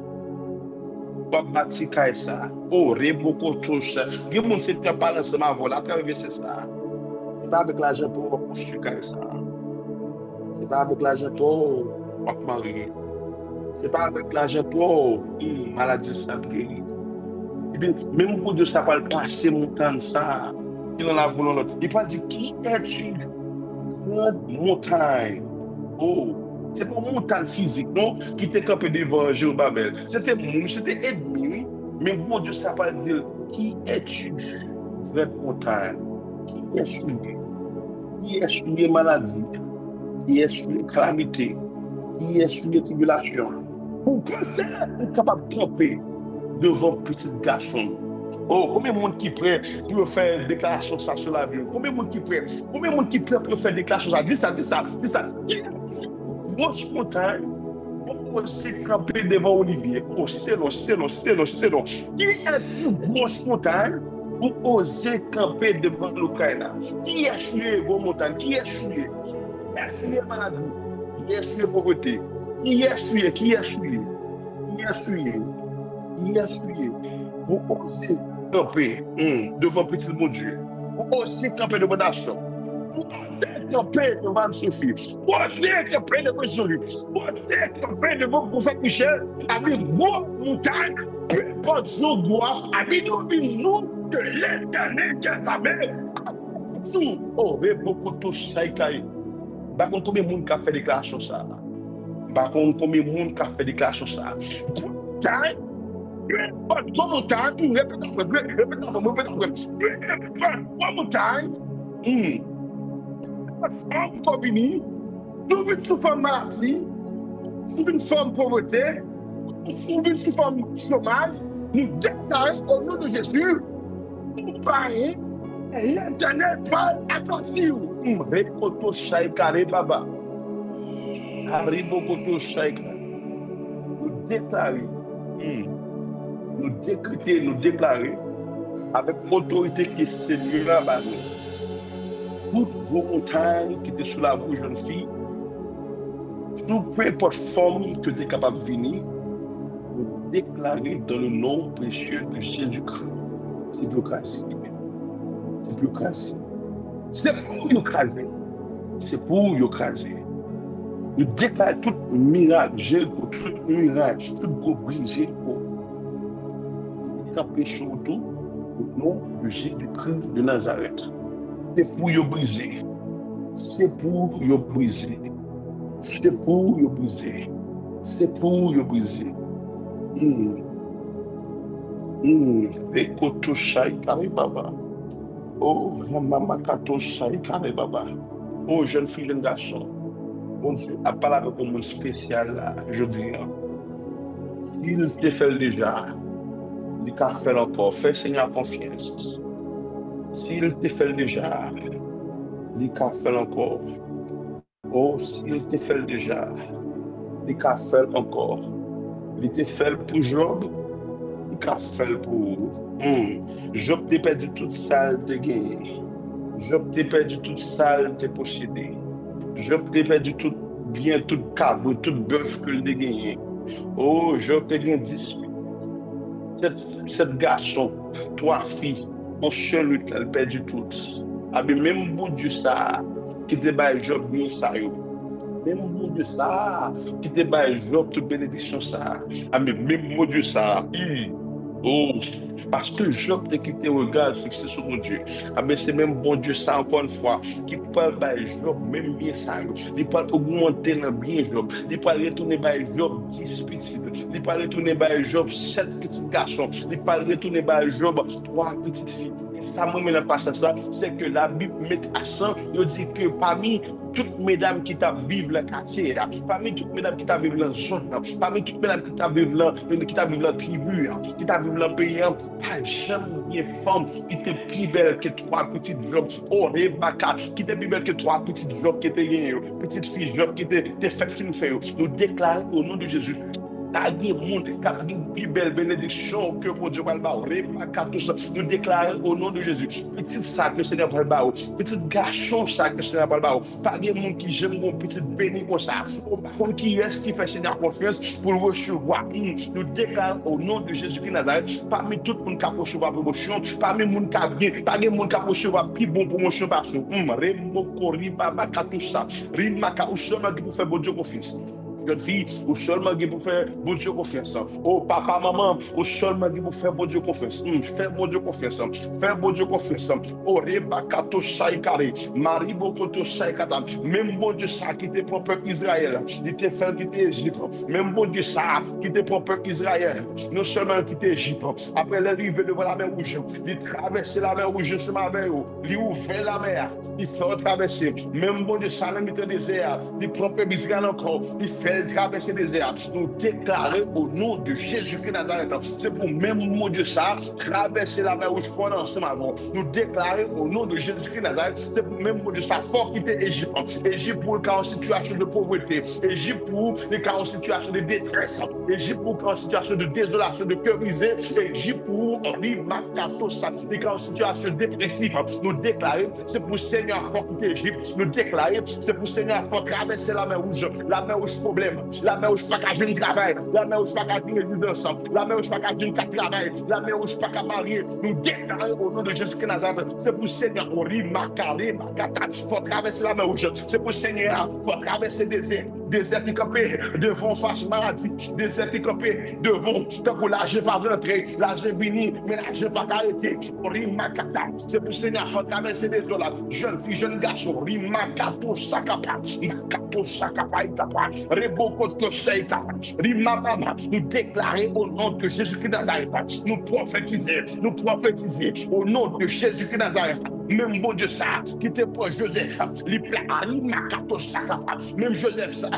pour bâtir ça. Oh, reboko tout ça. Il y a des gens qui ne parlent pas ensemble avant, à travers ça. Ce n'est pas avec l'argent fort pour construire ça. Ce n'est pas avec l'argent fort pour marier. Ce n'est pas avec l'argent pour maladie ça guérir. Et bien, même pour Dieu, ça va passer mon temps ça. Il en a voulu l'autre. Il va dire, qui es-tu? Grande montagne. Oh, c'est pas une montagne physique, non? Qui était campé devant Jérubbabel. C'était ennemi. Mais mon Dieu, ça va dire, qui es-tu? Grande montagne. Qui est souillé? Qui est souillé maladie? Qui est souillé calamité? Qui est souillé tribulation? Pour penser être capable de camper devant petit garçon. Oh, combien de monde qui est prêt pour faire déclaration ça sur la vie? Combien de monde qui est prêt? Combien de monde qui est prêt pour faire déclaration ça? Dis ça. Qui est grosse montagne pour aussi camper devant Olivier? Oh, c'est long. Qui est grosse montagne pour oser camper devant l'Ukraine? Qui est souillé vos montagnes? Qui est souillé? Qui est souillé maladie? Qui est souillé pauvreté? Qui est souillé pour oser camper devant petit mon Dieu, pour oser camper devant Nation, pour oser camper devant Sophie, pour oser camper devant Jean-Luc, pour oser camper devant le prophète Michel, avec gros montagne, peu importe son gloire, avec nous de l'Éternel qui est sa mère. Oh, mais beaucoup de choses, ça y est. Par contre, combien de monde qui a fait déclaration ça? Par contre, combien de monde qui a fait déclaration ça? Femme pour venir, nous une sous forme maladie, sous une forme pauvreté, sous forme chômage, nous déclarons au nom de Jésus, nous parlons, l'Éternel parle à partir. Rekoto shaikare baba. Haribokoto shaikare. Nous déclarer. Nous décréter, nous déclarer avec l'autorité qui est Seigneur à nous. Toute vos montagnes qui étaient sous la voie jeune fille, sous peu importe forme que tu es capable de venir, nous déclarer dans le nom précieux de Jésus-Christ. C'est plus cassé. C'est plus cassé. C'est pour nous craser. C'est pour nous craser. Nous déclarons tout miracle, tout miracle, tout gros brisé. Camper sur tout au nom de Jésus-Christ de Nazareth. C'est pour y briser. C'est pour y briser. C'est pour y briser. C'est pour y briser. Ekoto shai kare baba. Oh, maman kato shai kare baba. Oh, jeune fille, jeune garçon. Bon Dieu, à parler avec un monde spécial là, je dis. S'il te fait déjà, il t'a fait encore. Fais Seigneur confiance. S'il te fait déjà, il t'a fait encore. Oh, s'il te fait déjà, il t'a fait encore. Il te fait pour Job, il t'a fait pour. Job t'a perdu toute ça, de gagné. Job t'a perdu toute ça, de possédé. Job t'a perdu tout bien, tout cabre, tout bœuf que il a gagné. Oh, Job t'a gagné 10. Cette garçon, trois filles, mon seul, elle a perdu tout. Ah, mais même bon Dieu ça, qui te bat Job bien ça, même bon Dieu ça, qui te bat Job toute bénédiction ça. Ah, mais même bon Dieu ça. Oh, parce que Job t'a quitté le regard fixé sur mon Dieu. Ah, mais c'est même bon Dieu ça, encore une fois, qui parle de Job, même bien ça. Il parle augmenter dans bien Job. Il parle retourner par Job 10 petits. Il parle retourner par Job 7 petits garçons. Il parle retourner par Job 3 petites filles. Et ça, moi, maintenant, pas ça, c'est que la Bible met accent, il dit que parmi toutes mesdames qui t'a vivre le quartier, parmi toutes mesdames qui t'a vivre la zone, parmi toutes mesdames qui t'a vivre la tribu, qui t'a vivre le pays, pas jamais femme qui était plus belle que trois petites jobs, oh Rebecca, qui était plus belle que trois petites jobs qui étaient gagnées, petites filles jobs qui étaient faites film fait. Nous déclarons au nom de Jésus. T'as des monde qui a une plus belle bénédiction que mon Dieu va le bas. Nous déclarons au nom de Jésus. Petit ça que le Seigneur va le bas. Petit garçon ça que le Seigneur va le bas. Pas des monde qui j'aime mon petit béni comme ça. Par contre, qui est-ce qui fait Seigneur confiance pour le recevoir. Nous déclarons au nom de Jésus-Christ Nazareth. Parmi tout le monde qui a recevoir promotion, parmi le monde qui a bien, pas des monde qui a recevoir plus bon promotion parce que Remoko Ribaba Katousa, Rimaka ou seulement qui peut faire bon Dieu confiance. Jeune fille, ou seulement qui pour faire bon Dieu confiance. Oh papa, maman, ou seulement qui pour faire bon Dieu confiance. Faire bon Dieu confiance. Faire bon Dieu confiance. Oh Rebakato Saïkare, Maribokoto Saïkata. Même bon Dieu ça qui te prend peuple Israël, il te fait quitter Égypte. Même bon Dieu ça qui te prend peuple Israël, non seulement quitter Égypte. Après l'arrivée devant la mer Rouge, il traverse la mer Rouge sur ma mer, il ouvre la mer, il fait traverser. Même bon Dieu ça dans le désert, il prend peuple Israël encore, il fait traverser les airs. Nous déclarons au nom de Jésus-Christ Nazareth. C'est pour même mon Dieu ça, traverser la mer Rouge pendant ce moment. Nous déclarons au nom de Jésus-Christ Nazareth. C'est pour même mon Dieu ça, fort quitter Égypte. Égypte pour le cas en situation de pauvreté. Égypte pour le cas en situation de détresse. Égypte pour le cas en situation de désolation, de cœur brisé. Égypte pour le cas en situation dépressive. Nous déclarons, c'est pour Seigneur fort quitter Égypte. Nous déclarons, c'est pour Seigneur fort traverser la mer Rouge. La mer Rouge problème. La mer où je ne pas qu'à travail, la mer où je ne pas qu'à résidence, la mer où je ne pas qu'à travail, la mer où je ne pas qu'à marier. Nous déclarons au nom de Jésus-Christ Nazareth. C'est pour Seigneur, il faut traverser la mer rouge. C'est pour Seigneur, il faut traverser des désert. Désert qui campé devant face maladie, désert qui campé devant, tant que l'argent pas rentrer, l'argent vini, mais l'argent pas arrêté. C'est pour Seigneur, il faut traverser des eaux là. Jeune fille, jeune garçon, Rimakato Sakapa, Makato Sakapa, nous déclarer au nom de Jésus-Christ Nazareth, nous prophétiser au nom de Jésus-Christ Nazareth. Même bon Dieu ça, qui te prend Joseph, même Joseph ça,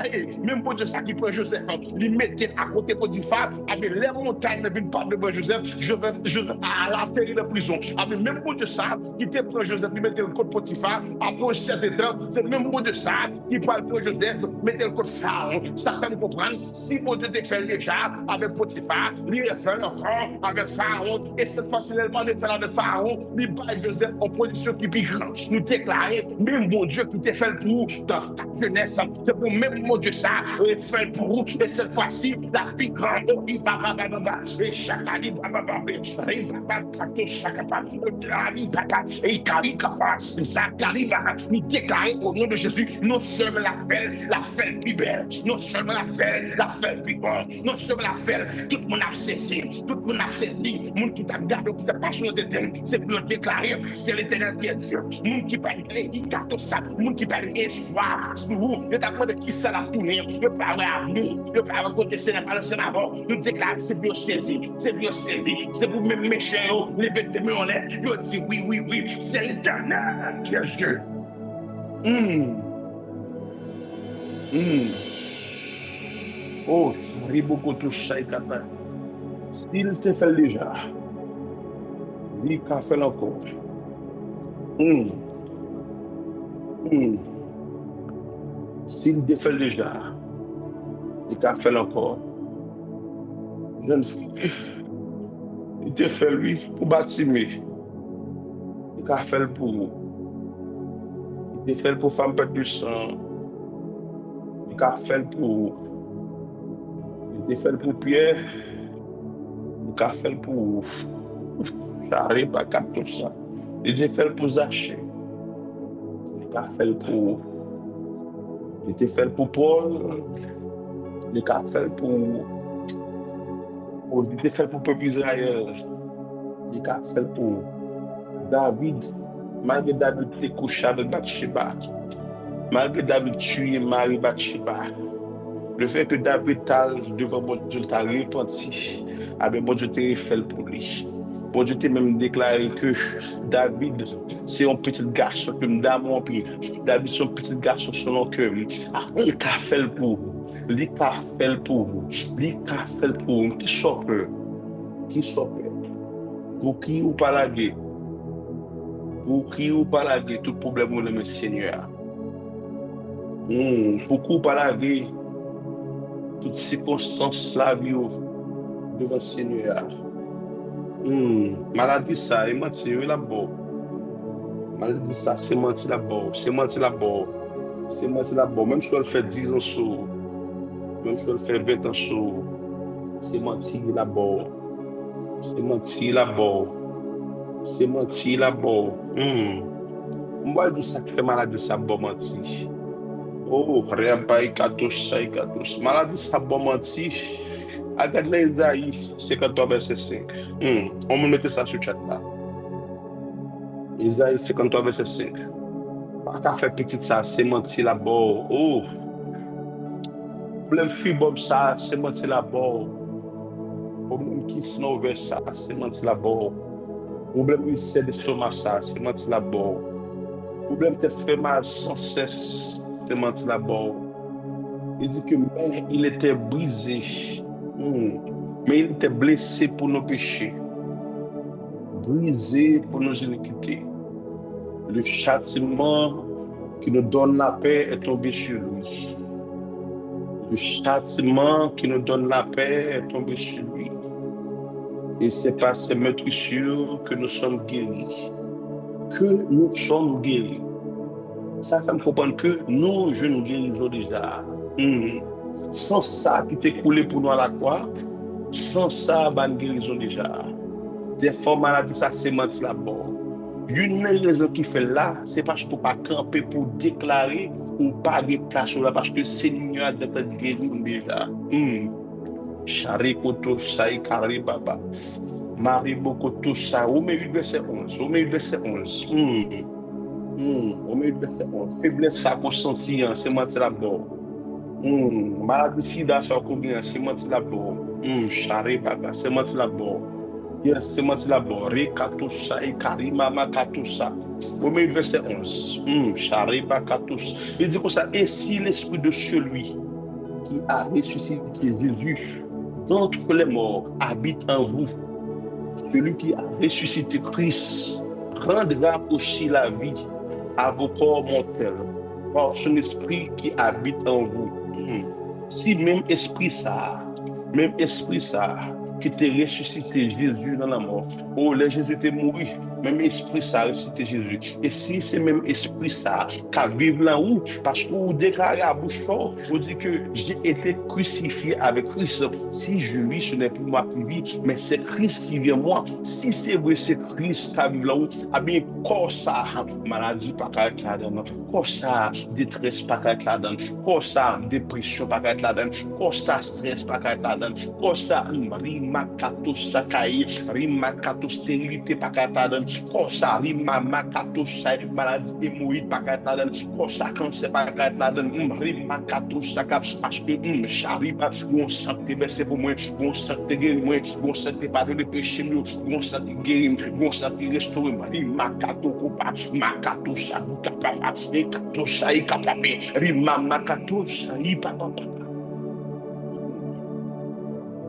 même bon Dieu ça qui prend Joseph, il mettait à côté Potiphar, avec les montagnes ne viennent pas devant Joseph, Joseph à la terre de prison. Même bon Dieu ça, qui te prend Joseph, il mettait le côté Potiphar, après un certain temps, c'est même bon Dieu ça, qui parle pour Joseph, mettait le côté Pharaon. Ça peut me comprendre, si bon Dieu te fait déjà avec Potiphar, il refait encore avec Pharaon, et cette fois, finalement, de faire avec Pharaon, il bat Joseph en position qui est grande. Nous déclarer, même mon Dieu qui t'a fait pour dans ta jeunesse, c'est pour même mon Dieu ça, fait pour et cette fois-ci, la plus grande, et chacali, nous déclarer au nom de Jésus, non seulement la fête plus belle, non seulement la fête plus bonne, non seulement la fête, tout le monde a saisi, tout le monde a saisi, le monde qui t'a gardé, qui t'a passionné de Dieu, c'est pour déclarer, c'est l'Éternel qui est Dieu, le monde qui parle de ça, le monde qui parle d'espoir, sur vous, il t'a de qui ça l'a tourné, il parle à nous, il parle à côté, c'est pas le Sénat, nous déclarons, c'est bien saisi, c'est pour même méchants, les bêtes de mes en l'air, ils disent oui, c'est l'Éternel qui est Dieu. Oh, Ribokoto Saïkata. Il te fait déjà. Il t'a fait encore. S'il te fait déjà, il t'a fait encore. Jeune fille, il te fait lui pour bâtir. Il t'a fait pour vous. Il t'a fait pour femme perdre du sang. Il t'a fait pour il fait pour Pierre, il a fait pour Charlie, pas tout ça. Il a fait pour Zachée, il a fait pour Paul, il a fait pour peuple Israël, il a fait pour David, malgré David était couché avec Bathsheba, malgré David tué Marie Bathsheba. Le fait que David t'a devant bon Dieu t'a repenti, bon Dieu t'a fait pour lui. Bon Dieu t'a même déclaré que David, c'est un petit garçon que m'dame pris. David, c'est un petit garçon selon que il a fait pour vous. Il a fait pour vous. Il a fait pour vous. Qui s'oppose? Qui s'oppose? Pour qui ou pas la guerre? Pour qui ou pas la guerre? Tout problème, mon ami Seigneur. Pour qui ou pas la guerre? Toutes circonstances la vie devant le Seigneur. Maladie ça, et mentir là-bas. Maladie ça, c'est mentir là-bas. C'est mentir là-bas. C'est mentir là-bas. Même si elle fait 10 ans sous, même si elle fait 20 ans sous, c'est mentir là-bas. C'est mentir là-bas. C'est mentir là-bas. Moi, je dis ça qui fait maladie ça, bon mentir. Oh, rien pas, ikatos. Maladie ça, bon mentir. Regarde les Isaïe 53, verset 5. On me mettait ça sur le chat là. Isaïe 53, verset 5. Pas qu'à faire petit ça, c'est mentir là-bas. Oh, problème fibre ça, c'est mentir là-bas. Problème qui se vers ça, c'est mentir là-bas. Problème ulcère d'estomac ça, c'est mentir là-bas. Problème tête fait mal sans cesse, c'est mentir là-bas. Il dit que mais il était brisé. Mais il était blessé pour nos péchés, brisé pour nos iniquités. Le châtiment qui nous donne la paix est tombé sur lui. Le châtiment qui nous donne la paix est tombé sur lui. Et c'est par ces meurtrissures que nous sommes guéris. Que nous sommes guéris. Ça me comprend que nous, je nous guérissons déjà. Sans ça qui t'est coulé pour nous à la croix, sans ça, nous guérissons déjà. Des fois, maladie, ça c'est mentir là-bas. Une raison qui fait là, c'est parce qu'on ne peut pas camper pour déclarer ou pas de place là, parce que le Seigneur a déjà guéri déjà. Charikoto Saï Karibaba. Maribokoto Sa. Romains 8, verset 11. Romains 8, verset 11. Romains 8, verset 11. Faiblesse, ça qu'on sentit, c'est mentir là-bas. Maladie sida, ça combien, c'est mentir là-bas. Charibaba, c'est mentir là-bas. Yes, c'est mentir là-bas. Rekatosa et Karima Makatosa. Romains 8, verset 11. Chariba Katos. Il dit comme ça, et si l'esprit de celui qui a ressuscité Jésus d'entre les morts habite en vous, celui qui a ressuscité Christ rendra aussi la vie à vos corps mortels par son esprit qui habite en vous. Si même esprit ça, qui t'a ressuscité Jésus dans la mort, oh, là Jésus était mort, même esprit ça a ressuscité Jésus. Et si c'est même esprit ça qui vit là où, parce que vous déclarez à bouche forte, vous dites que j'ai été crucifié avec Christ. Si je vis, ce n'est plus moi qui vis, mais c'est Christ qui vit en moi. Si c'est vrai, c'est Christ qui vit là où, ah bien, corps ça, maladie pas qu'à être là-dedans, corps ça, détresse pas qu'à être là-dedans, corps ça, dépression pas qu'à être là-dedans, corps ça, stress pas qu'à être là-dedans, corps ça, Makato Sakai, Rimakato stérilité pakatadan, Kosa Rimakato Sakai, maladie hémorroïde pakatadan, Kosa cancer pakatadan, Rimakato Sakai, parce que Chariba, mon santé baissé pour moi, mon santé guéri moi, mon santé pardon de péché, mon santé guéri, mon santé restauré, Rimakato Kopa, Makato Sakai Kapapa, Makato Sakai Kapapa, Rimakato Sakai Papa.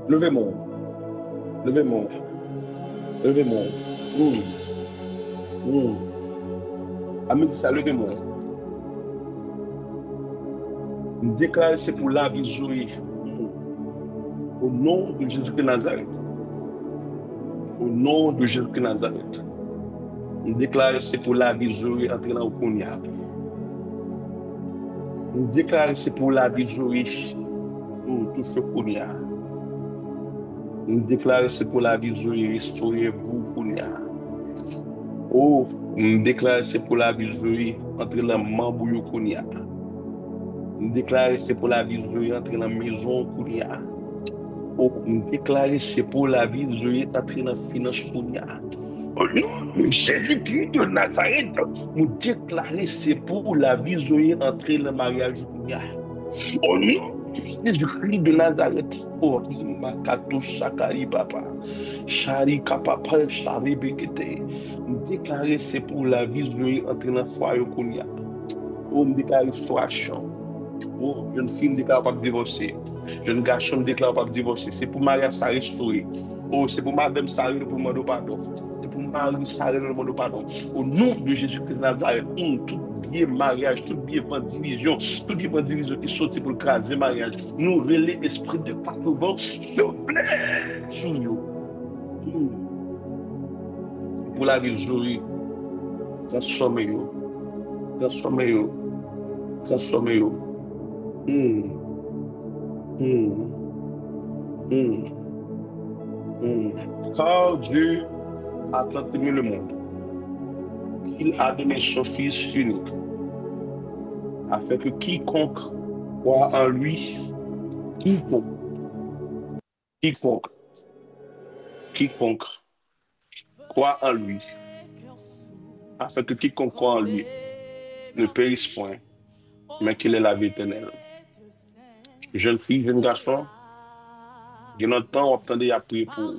Levez-moi. Levez-moi. Amis, ça, levez-moi. Déclarez c'est pour la vie Zoé. Au nom de Jésus de Nazareth. Au nom de Jésus de Nazareth. Déclarez c'est pour la vie Zoé entrer dans le Kounia. Déclarez c'est pour la vie Zoé. Tout ce Kounia. Nous déclarons c'est pour la vie Zoé, restaurer vous Kounia. Oh, nous déclarons c'est pour la vie Zoé, entrer dans la Mambouyo Kounia. Nous déclarons c'est pour la vie Zoé, entrer dans la maison Kounia. Oh, nous déclarons c'est pour la vie Zoé, entrer dans la finance Kounia. Au nom de Jésus-Christ de Nazareth, nous déclarons c'est pour la vie Zoé, entrer dans le mariage Kounia. Au nom Jésus-Christ de Nazareth. Oh, Makato Sakari Papa. Chari Kapapa, Chari Bekete. Déclarer c'est pour la vie, je vais entrer dans le foyer qu'on y a. Oh, me déclare restauration. Oh, jeune fille me déclare pas divorcer. Jeune garçon me déclare pas divorcer. C'est pour Maria ça restaurer. Oh, c'est pour Madame Sarah pour demander pardon. C'est pour Marie Sarah pour demander pardon. Au nom de Jésus-Christ de Nazareth, tout bien mariage, tout bien division, tout bien division qui sorti pour craser mariage. Nous relais esprit de partout, s'il vous plaît, sur nous. C'est pour la vie jolie. Transformez-vous. Transformez-vous. Transformez-vous. Mm, mm, mm, mm. Car Dieu a tant aimé le monde qu'il a donné son Fils unique, afin que quiconque croit en lui, quiconque, quiconque, quiconque croit en lui, afin que quiconque croit en lui ne périsse point, mais qu'il ait la vie éternelle. Jeune fille, jeune garçon, il y a longtemps, on attendait à prier pour vous.